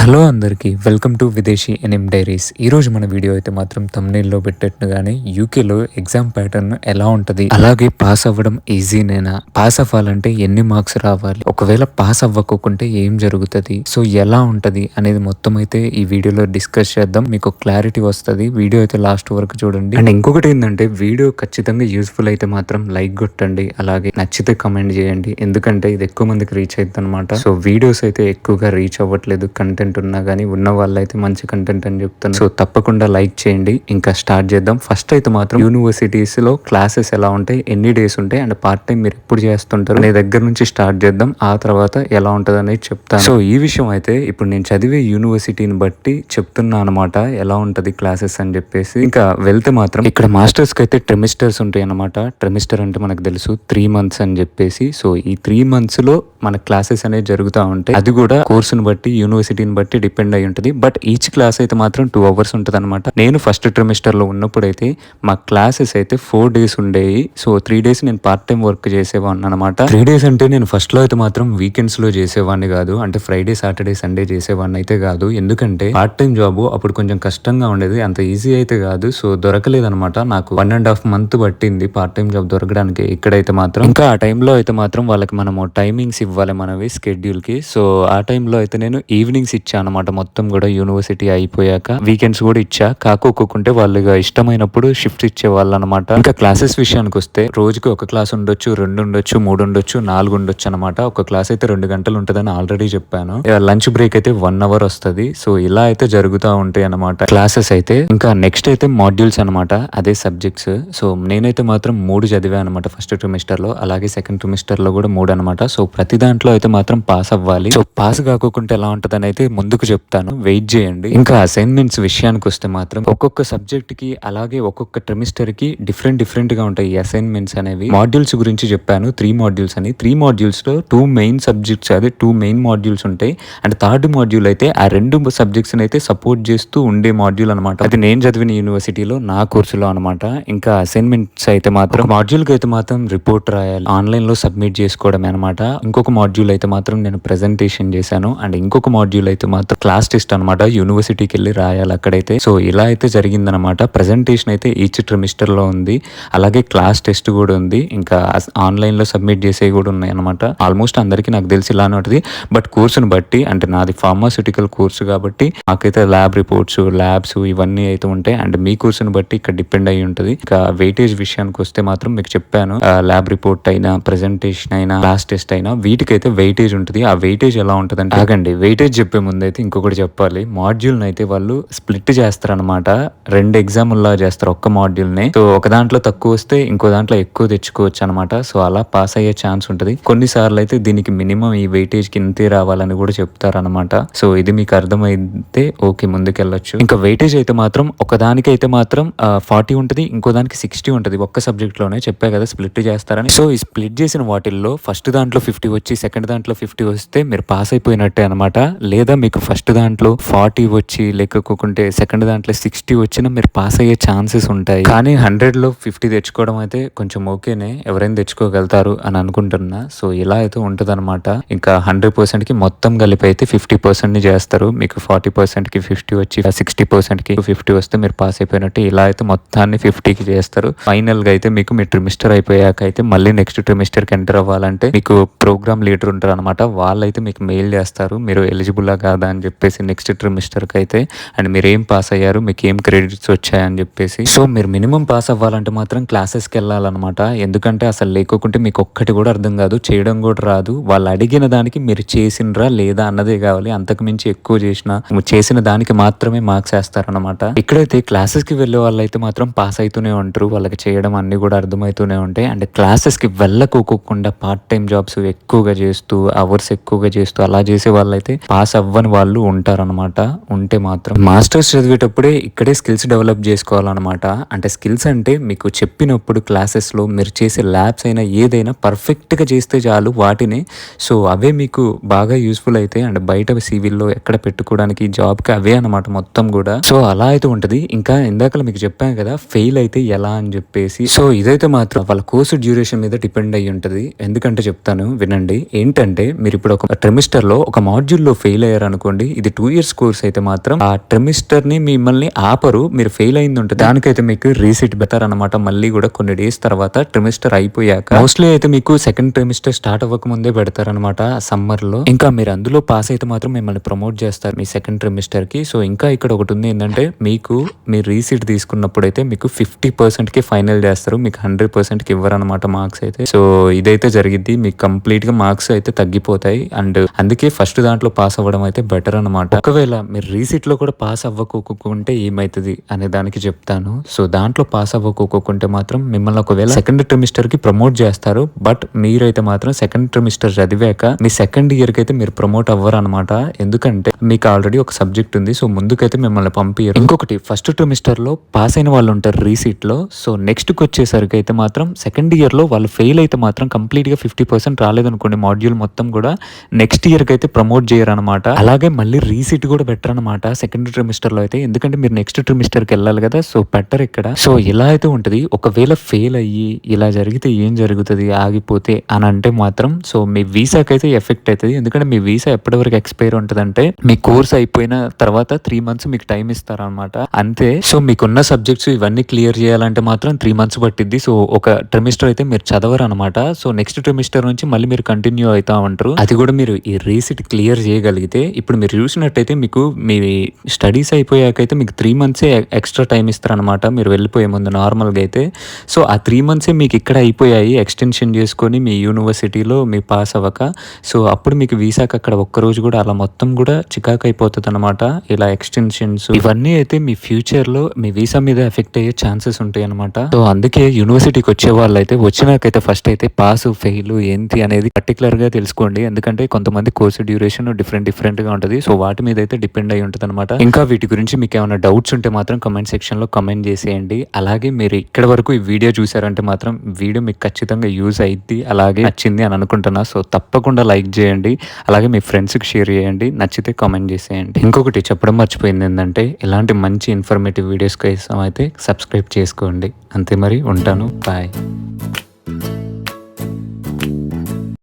Hello అందరికీ welcome to విదేశీ NM diaries. ఈరోజు మన వీడియో అయితే మాత్రం థంబ్నెయిల్లో పెట్టినట్టుగానే యూకేలో ఎగ్జామ్ ప్యాటర్న్ ఎలా ఉంటుంది, అలాగే పాస్ అవ్వడం ఈజీనేనా, పాస్ అవ్వాలంటే ఎన్ని మార్క్స్ రావాలి, ఒకవేళ పాస్ అవ్వకుంటే ఏం జరుగుతుంది, సో ఎలా ఉంటుంది అనేది మొత్తం అయితే ఈ వీడియోలో డిస్కస్ చేద్దాం. మీకు క్లారిటీ వస్తుంది. వీడియో అయితే లాస్ట్ వరకు చూడండి. అండ్ ఇంకొకటి ఏంటంటే వీడియో ఖచ్చితంగా యూస్ఫుల్ అయితే మాత్రం లైక్ కొట్టండి, అలాగే నచ్చితే కమెంట్ చేయండి. ఎందుకంటే ఇది ఎక్కువ మందికి రీచ్ అవుతుంది అనమాట. సో వీడియోస్ అయితే ఎక్కువగా రీచ్ అవ్వట్లేదు, కంటెంట్ ఉన్నా కానీ ఉన్న వాళ్ళైతే మంచి కంటెంట్ అని చెప్తాను. సో తప్పకుండా లైక్ చేయండి. ఇంకా స్టార్ట్ చేద్దాం. ఫస్ట్ అయితే మాత్రం యూనివర్సిటీస్ లో క్లాసెస్ ఎలా ఉంటాయి, ఎన్ని డేస్ ఉంటాయి, అండ్ పార్ట్ టైం మీరు ఎప్పుడు చేస్తుంటారు అనే దగ్గర నుంచి స్టార్ట్ చేద్దాం. ఆ తర్వాత ఎలా ఉంటుంది అనేది చెప్తాను. సో ఈ విషయం అయితే ఇప్పుడు నేను చదివే యూనివర్సిటీని బట్టి చెప్తున్నా అనమాట, ఎలా ఉంటది క్లాసెస్ అని చెప్పేసి. ఇంకా వెళ్తే మాత్రం ఇక్కడ మాస్టర్స్ కి అయితే ట్రెమిస్టర్స్ ఉంటాయి అనమాట. ట్రెమిస్టర్ అంటే మనకు తెలుసు 3 months అని చెప్పేసి. సో ఈ 3 months లో మన క్లాసెస్ అనేవి జరుగుతూ ఉంటాయి. అది కూడా కోర్సును బట్టి యూనివర్సిటీని బట్టి డిపెండ్ అయి ఉంటుంది. బట్ ఈచ్ క్లాస్ అయితే మాత్రం 2 hours ఉంటుంది అనమాట. నేను ఫస్ట్ ట్రిమిస్టర్ లో ఉన్నప్పుడు అయితే మా క్లాసెస్ అయితే 4 days ఉండేవి. సో 3 days నేను పార్ట్ టైం వర్క్ చేసేవాడిని అనమాట. 3 days అంటే నేను ఫస్ట్ లో అయితే మాత్రం వీకెండ్స్ లో చేసేవాడిని కాదు, అంటే ఫ్రైడే సాటర్డే సండే చేసేవాడిని అయితే కాదు. ఎందుకంటే పార్ట్ టైం జాబ్ అప్పుడు కొంచెం కష్టంగా ఉండేది, అంత ఈజీ అయితే కాదు. సో దొరకలేదు అనమాట. నాకు 1.5 months పట్టింది పార్ట్ టైం జాబ్ దొరకడానికి. ఇక్కడైతే మాత్రం ఇంకా ఆ టైంలో అయితే మాత్రం వాళ్ళకి మనము టైమింగ్స్ ఇవ్వాలి మనవి స్కెడ్యూల్ కి. సో ఆ టైంలో అయితే నేను ఈవినింగ్స్ ఇచ్చా అనమాట. మొత్తం కూడా యూనివర్సిటీ అయిపోయాక వీకెండ్స్ కూడా ఇచ్చా. కాకోకుంటే వాళ్ళు ఇష్టమైనప్పుడు షిఫ్ట్ ఇచ్చేవాళ్ళు అనమాట. ఇంకా క్లాసెస్ విషయానికి వస్తే రోజుకి ఒక క్లాస్ ఉండొచ్చు, 2 ఉండొచ్చు, 3 ఉండొచ్చు, 4 ఉండొచ్చు అనమాట. ఒక క్లాస్ అయితే 2 గంటలు ఉంటుందని ఆల్రెడీ చెప్పాను. లంచ్ బ్రేక్ అయితే 1 hour వస్తుంది. సో ఇలా అయితే జరుగుతూ ఉంటాయి అనమాట క్లాసెస్ అయితే. ఇంకా నెక్స్ట్ అయితే మాడ్యూల్స్ అనమాట, అదే సబ్జెక్ట్స్. సో నేనైతే మాత్రం 3 చదివా అనమాట ఫస్ట్ ట్రిమిస్టర్ లో, అలాగే సెకండ్ ట్రిమిస్టర్ లో కూడా 3 అనమాట. సో ప్రతి దాంట్లో అయితే మాత్రం పాస్ అవ్వాలి. సో పాస్ కాకోకుంటే ఎలా ఉంటదని అయితే ముందుకు చెప్తాను, వెయిట్ చేయండి. ఇంకా అసైన్మెంట్స్ విషయానికి వస్తే మాత్రం ఒక్కొక్క సబ్జెక్ట్ కి అలాగే ఒక్కొక్క ట్రిమిస్టర్ కి డిఫరెంట్ గా ఉంటాయి ఈ అసైన్మెంట్స్ అనేవి. మాడ్యూల్స్ గురించి చెప్పాను, 3 modules అని. 3 modules లో 2 main సబ్జెక్ట్స్, అదే 2 main modules ఉంటాయి. అండ్ థర్డ్ మాడ్యూల్ అయితే ఆ 2 సబ్జెక్ట్స్ అయితే సపోర్ట్ చేస్తూ ఉండే మాడ్యూల్ అనమాట. అది నేను చదివిన యూనివర్సిటీలో నా కోర్సులో అనమాట. ఇంకా అసైన్మెంట్స్ అయితే మాత్రం మాడ్యూల్ కి అయితే మాత్రం రిపోర్ట్ రాయాలి, ఆన్లైన్ లో సబ్మిట్ చేసుకోవడమే అనమాట. ఇంకొక మాడ్యూల్ అయితే మాత్రం నేను ప్రెజెంటేషన్ చేశాను. అండ్ ఇంకొక మాడ్యూల్ అయితే మాత్రం క్లాస్ టెస్ట్ అనమాట, యూనివర్సిటీకి వెళ్ళి రాయాలి అక్కడైతే. సో ఇలా అయితే జరిగిందనమాట. ప్రెజెంటేషన్ అయితే ఈచ్ ట్రిమిస్టర్ లో ఉంది, అలాగే క్లాస్ టెస్ట్ కూడా ఉంది. ఇంకా ఆన్లైన్ లో సబ్మిట్ చేసేవి కూడా ఉన్నాయి అనమాట. ఆల్మోస్ట్ అందరికీ నాకు తెలిసి ఇలానే ఉంటుంది. బట్ కోర్సును బట్టి, అంటే నాది ఫార్మాస్యూటికల్ కోర్సు కాబట్టి నాకైతే ల్యాబ్ రిపోర్ట్స్, ల్యాబ్స్ ఇవన్నీ అయితే ఉంటాయి. అండ్ మీ కోర్సును బట్టి ఇక్కడ డిపెండ్ అయ్యి ఉంటుంది. ఇంకా వెయిటేజ్ విషయానికి వస్తే మాత్రం మీకు చెప్పాను, ల్యాబ్ రిపోర్ట్ అయినా, ప్రెజెంటేషన్ అయినా, క్లాస్ టెస్ట్ అయినా వీటికైతే వెయిటేజ్ ఉంటుంది. ఆ వెయిటేజ్ ఎలా ఉంటుంది అంటే, ఆగండి వెయిటేజ్ చెప్పే ముందు అయితే ఇంకొకటి చెప్పాలి. మాడ్యూల్ అయితే వాళ్ళు స్ప్లిట్ చేస్తారు అనమాట, 2 ఎగ్జామ్లా చేస్తారు ఒక్క మాడ్యూల్ ని. సో ఒక దాంట్లో తక్కువ వస్తే ఇంకో దాంట్లో ఎక్కువ తెచ్చుకోవచ్చు అనమాట. సో అలా పాస్ అయ్యే ఛాన్స్ ఉంటుంది. కొన్నిసార్లు అయితే దీనికి మినిమం ఈ వెయిటేజ్ కి ఇంతే రావాలని కూడా చెప్తారనమాట. సో ఇది మీకు అర్థమైతే ఓకే, ముందుకెళ్ళొచ్చు. ఇంకా వెయిటేజ్ అయితే మాత్రం ఒకదానికైతే మాత్రం 40 ఉంటుంది, ఇంకో దానికి 60 ఉంటుంది. ఒక్క సబ్జెక్ట్ లోనే చెప్పా కదా స్ప్లిట్ చేస్తారని. సో ఈ స్ప్లిట్ చేసిన వాటిల్లో ఫస్ట్ దాంట్లో 50 వచ్చి సెకండ్ దాంట్లో 50 వస్తే మీరు పాస్ అయిపోయినట్టే అనమాట. లేదా మీకు ఫస్ట్ దాంట్లో 40 వచ్చి లేకపోతే సెకండ్ దాంట్లో 60 వచ్చినా మీరు పాస్ అయ్యే ఛాన్సెస్ ఉంటాయి. కానీ 100లో 50 తెచ్చుకోవడం అయితే కొంచెం ఓకేనే, ఎవరైనా తెచ్చుకోగలుగుతారు అని అనుకుంటున్నా. సో ఇలా అయితే ఉంటుంది అనమాట. ఇంకా 100% కి మొత్తం కలిపి అయితే 50% ని చేస్తారు. మీకు 40% కి 50 వచ్చి 60% కి 50 వస్తే మీరు పాస్ అయిపోయినట్టు. ఇలా అయితే మొత్తాన్ని 50కి చేస్తారు. ఫైనల్ గా అయితే మీకు మీ ట్రిమిస్టర్ అయిపోయాక అయితే మళ్ళీ నెక్స్ట్ ట్రిమిస్టర్ కి ఎంటర్ అవ్వాలంటే మీకు ప్రోగ్రామ్ లీడర్ ఉంటారు అనమాట. వాళ్ళైతే మీకు మెయిల్ చేస్తారు, మీరు ఎలిజిబుల్లా కాదా అని చెప్పేసి నెక్స్ట్ ట్రిమిస్టర్ కి అయితే. అండ్ మీరు ఏం పాస్ అయ్యారు, మీకు ఏం క్రెడిట్స్ వచ్చాయని చెప్పేసి. సో మీరు మినిమం పాస్ అవ్వాలంటే మాత్రం క్లాసెస్కి వెళ్ళాలన్నమాట. ఎందుకంటే అసలు లేకుంటే మీకు ఒక్కటి కూడా అర్థం కాదు, చేయడం కూడా రాదు. వాళ్ళు అడిగిన దానికి మీరు చేసినరా లేదా అన్నదే కావాలి. అంతకు మించి ఎక్కువ చేసిన దానికి మాత్రమే మార్క్స్ వేస్తారనమాట. ఇక్కడైతే క్లాసెస్ కి వెళ్ళే వాళ్ళు అయితే మాత్రం పాస్ అవుతూనే ఉంటారు, వాళ్ళకి చేయడం అన్ని కూడా అర్థమవుతూనే ఉంటాయి. అండ్ క్లాసెస్ కి వెళ్ళకోకుండా పార్ట్ టైం జాబ్స్ ఎక్కువగా చేస్తూ, అవర్స్ ఎక్కువగా చేస్తూ అలా చేసే వాళ్ళైతే పాస్ అవ్వని వాళ్ళు ఉంటారనమాట. ఉంటే మాత్రం మాస్టర్స్ చదివేటప్పుడే ఇక్కడే స్కిల్స్ డెవలప్ చేసుకోవాలన్నమాట. అంటే స్కిల్స్ అంటే మీకు చెప్పినప్పుడు క్లాసెస్ లో మీరు చేసే ల్యాబ్స్ అయినా ఏదైనా పర్ఫెక్ట్ గా చేస్తే చాలు వాటిని. సో అవే మీకు బాగా యూస్ఫుల్ అయితే అండ్ బయట సివిల్లో ఎక్కడ పెట్టుకోవడానికి జాబ్ కి అవే అనమాట మొత్తం కూడా. సో అలా అయితే ఉంటది. ఇంకా ఇందాక మీకు చెప్పాను కదా ఫెయిల్ అయితే ఎలా అని చెప్పేసి. సో ఇదైతే మాత్రం వాళ్ళ కోర్సు డ్యూరేషన్ మీద డిపెండ్ అయ్యి ఉంటది. ఎందుకంటే చెప్తాను వినండి. ఏంటంటే మీరు ఇప్పుడు ఒక ట్రిమిస్టర్ లో ఒక మాడ్యూల్ లో ఫెయిల్ అయ్యారు అనుకోండి, ఇది 2 ఇయర్స్ కోర్స్ అయితే మాత్రం ఆ ట్రిమిస్టర్ ని మిమ్మల్ని ఆపరు, మీరు ఫెయిల్ అయింది ఉంటుంది దానికైతే మీకు రీసీట్ బెటర్ అనమాట. మళ్ళీ కూడా కొన్ని డేస్ తర్వాత ట్రిమిస్టర్ అయిపోయాక మోస్ట్లీ అయితే మీకు సెకండ్ ట్రిమిస్టర్ స్టార్ట్ అవ్వక ముందే పెడతారనమాట సమ్మర్ లో. ఇంకా మీరు అందులో పాస్ అయితే మాత్రం మిమ్మల్ని ప్రమోట్ చేస్తారు మీ సెకండ్ ట్రిమిస్టర్ కి. సో ఇంకా ఇక్కడ ఒకటి ఉంది ఏంటంటే, మీకు మీరు రీసీట్ తీసుకున్నప్పుడు అయితే మీకు 50% కి ఫైనల్ చేస్తారు, మీకు 100% కి ఇవ్వరు అనమాట మార్క్స్ అయితే. సో ఇదైతే జరిగింది, మీకు కంప్లీట్ గా మార్క్స్ అయితే తగ్గిపోతాయి. అండ్ అందుకే ఫస్ట్ దాంట్లో పాస్ అవ్వడం అయితే బెటర్ అనమాట. ఒకవేళ మీరు రీసీట్ లో కూడా పాస్ అవ్వకోకుంటే ఏమైతుంది అనే దానికి చెప్తాను. సో దాంట్లో పాస్ అవ్వకోకుంటే మాత్రం మిమ్మల్ని ఒకవేళ సెకండ్ ట్రిమిస్టర్ కి ప్రమోట్ చేస్తారు, బట్ మీరైతే మాత్రం సెకండ్ ట్రిమిస్టర్ చదివాక మీ సెకండ్ ఇయర్ కి అయితే మీరు ప్రమోట్ అవ్వరు అనమాట. ఎందుకంటే మీకు ఆల్రెడీ ఒక సబ్జెక్ట్ ఉంది, సో ముందుకైతే మిమ్మల్ని పంపియరు. ఇంకొకటి, ఫస్ట్ ట్రిమిస్టర్ లో పాస్ అయిన వాళ్ళు ఉంటారు రీసీట్ లో, సో నెక్స్ట్ కి వచ్చేసరికి అయితే మాత్రం సెకండ్ ఇయర్ లో వాళ్ళు ఫెయిల్ అయితే మాత్రం కంప్లీట్ గా 50% రాలేదనుకోండి మాడ్యూల్ మొత్తం కూడా, నెక్స్ట్ ఇయర్ కి అయితే ప్రమోట్ చేయరు అనమాట. అలాగే మళ్ళీ రీసీట్ కూడా బెటర్ అనమాట సెకండ్ ట్రిమిస్టర్ లో అయితే, ఎందుకంటే మీరు నెక్స్ట్ ట్రిమిస్టర్ కి వెళ్ళాలి కదా, సో బెటర్ ఇక్కడ. సో ఇలా అయితే ఉంటది. ఒకవేళ ఫెయిల్ అయ్యి ఇలా జరిగితే ఏం జరుగుతుంది, ఆగిపోతే అని అంటే మాత్రం, సో మీ వీసాకి అయితే ఎఫెక్ట్ అవుతుంది. ఎందుకంటే మీ వీసా ఎప్పటి వరకు ఎక్స్పైర్ ఉంటదంటే, మీ కోర్స్ అయిపోయిన తర్వాత 3 months మీకు టైం ఇస్తారనమాట, అంతే. సో మీకున్న సబ్జెక్ట్స్ ఇవన్నీ క్లియర్ చేయాలంటే మాత్రం 3 months పట్టిద్ది. సో ఒక ట్రిమిస్టర్ అయితే మీరు చదవరు అనమాట. సో నెక్స్ట్ ట్రిమిస్టర్ నుంచి మళ్ళీ మీరు కంటిన్యూ అవుతా ఉంటారు. అది కూడా మీరు ఈ రీసీట్ క్లియర్ చేయగలిగితే. ఇప్పుడు మీరు చూసినట్టయితే మీకు మీ స్టడీస్ అయిపోయాకైతే మీకు 3 months ఎక్స్ట్రా టైం ఇస్తారనమాట మీరు వెళ్ళిపోయే ముందు నార్మల్గా అయితే. సో ఆ 3 months మీకు ఇక్కడ అయిపోయాయి, ఎక్స్టెన్షన్ చేసుకొని మీ యూనివర్సిటీలో మీ పాస్ అవ్వక. సో అప్పుడు మీకు వీసాకి అక్కడ ఒక్కరోజు కూడా అలా మొత్తం కూడా చికాకు అయిపోతుంది అనమాట. ఇలా ఎక్స్టెన్షన్స్ ఇవన్నీ అయితే మీ ఫ్యూచర్ లో మీ వీసా మీద ఎఫెక్ట్ అయ్యే ఛాన్సెస్ ఉంటాయి అనమాట. సో అందుకే యూనివర్సిటీకి వచ్చే వాళ్ళు అయితే వచ్చినాకైతే ఫస్ట్ అయితే పాస్ ఫెయిల్ ఏంటి అనేది పర్టికులర్ గా తెలుసుకోండి. ఎందుకంటే కొంతమంది కోర్సు డ్యూరేషన్ డిఫరెంట్ గా ఉంటుంది. సో వాటి మీద అయితే డిపెండ్ అయి ఉంటుంది అనమాట. ఇంకా వీటి గురించి మీకు ఏమైనా డౌట్స్ ఉంటే మాత్రం కమెంట్ సెక్షన్ లో కమెంట్ చేసేయండి. అలాగే మీరు ఇక్కడ వరకు ఈ వీడియో చూసారంటే మాత్రం వీడియో మీకు ఖచ్చితంగా యూజ్ అయింది, అలాగే నచ్చింది అని అనుకుంటున్నా. సో తప్పకుండా లైక్ చేయండి, అలాగే మీ ఫ్రెండ్స్కి షేర్ చేయండి, నచ్చితే కామెంట్ చేసేయండి. ఇంకొకటి చెప్పడం మర్చిపోయింది ఏంటంటే, ఇలాంటి మంచి ఇన్ఫర్మేటివ్ వీడియోస్ కోసం అయితే సబ్స్క్రైబ్ చేసుకోండి. అంతే మరి, ఉంటాను, బాయ్.